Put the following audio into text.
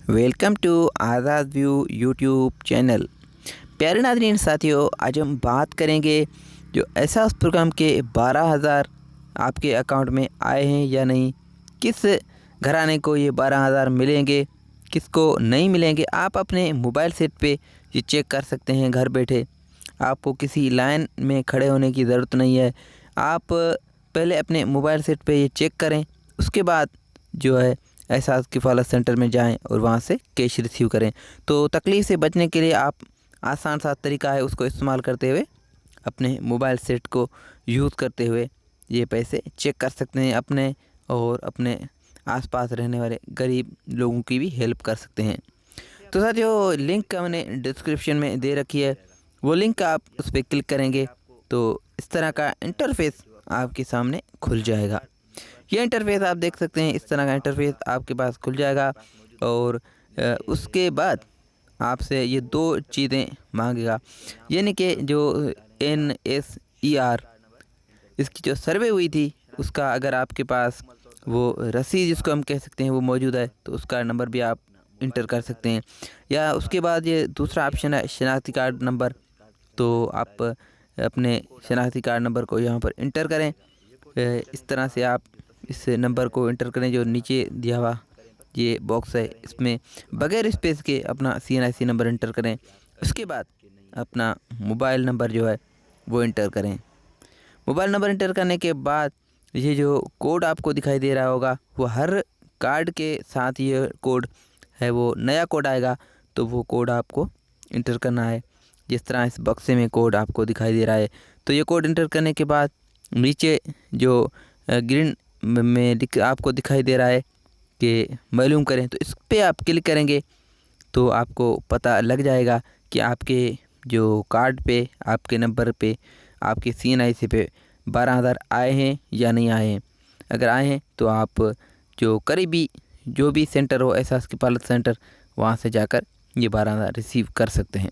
Welcome to Azad view YouTube channel. प्यारे नाज़रीन साथियों, आज हम बात करेंगे जो एहसास प्रोग्राम के 12,000 आपके अकाउंट में आए हैं या नहीं, किस घराने को ये 12,000 मिलेंगे, किसको नहीं मिलेंगे। आप अपने मोबाइल सेट पे ये चेक कर सकते हैं घर बैठे। आपको किसी लाइन में खड़े होने की ज़रूरत नहीं है। आप पहले अपने मोबाइल सेट पे ये चेक करें, उसके बाद जो है एहसास किफ़ालत सेंटर में जाएं और वहां से कैश रिसीव करें। तो तकलीफ़ से बचने के लिए आप आसान सा तरीका है, उसको इस्तेमाल करते हुए अपने मोबाइल सेट को यूज़ करते हुए ये पैसे चेक कर सकते हैं अपने और अपने आसपास रहने वाले गरीब लोगों की भी हेल्प कर सकते हैं। तो साथियों, लिंक मैंने डिस्क्रिप्शन में दे रखी है, वो लिंक आप उस पर क्लिक करेंगे तो इस तरह का इंटरफेस आपके सामने खुल जाएगा। ये इंटरफेस आप देख सकते हैं, इस तरह का इंटरफेस आपके पास खुल जाएगा और उसके बाद आपसे ये दो चीज़ें मांगेगा, यानी कि जो NSER इसकी जो सर्वे हुई थी उसका अगर आपके पास वो रसीद जिसको हम कह सकते हैं वो मौजूद है तो उसका नंबर भी आप इंटर कर सकते हैं। या उसके बाद ये दूसरा ऑप्शन है शनाख्ती कार्ड नंबर, तो आप अपने शनाख्ती कार्ड नंबर को यहाँ पर इंटर करें। इस तरह से आप इस नंबर को इंटर करें जो नीचे दिया हुआ ये बॉक्स है, इसमें बगैर स्पेस के अपना CNIC नंबर इंटर करें। उसके बाद अपना मोबाइल नंबर जो है वो इंटर करें। मोबाइल नंबर इंटर करने के बाद ये जो कोड आपको दिखाई दे रहा होगा वो हर कार्ड के साथ ये कोड है, वो नया कोड आएगा तो वो कोड आपको इंटर करना है। जिस तरह इस बक्से में कोड आपको दिखाई दे रहा है, तो ये कोड इंटर करने के बाद नीचे जो ग्रीन में आपको दिखाई दे रहा है कि मालूम करें, तो इस पर आप क्लिक करेंगे तो आपको पता लग जाएगा कि आपके जो कार्ड पे आपके नंबर पे आपके CNIC पे 12,000 आए हैं या नहीं आए हैं। अगर आए हैं तो आप जो करीबी जो भी सेंटर हो एहसास किफ़ालत सेंटर, वहाँ से जाकर ये 12,000 रिसीव कर सकते हैं।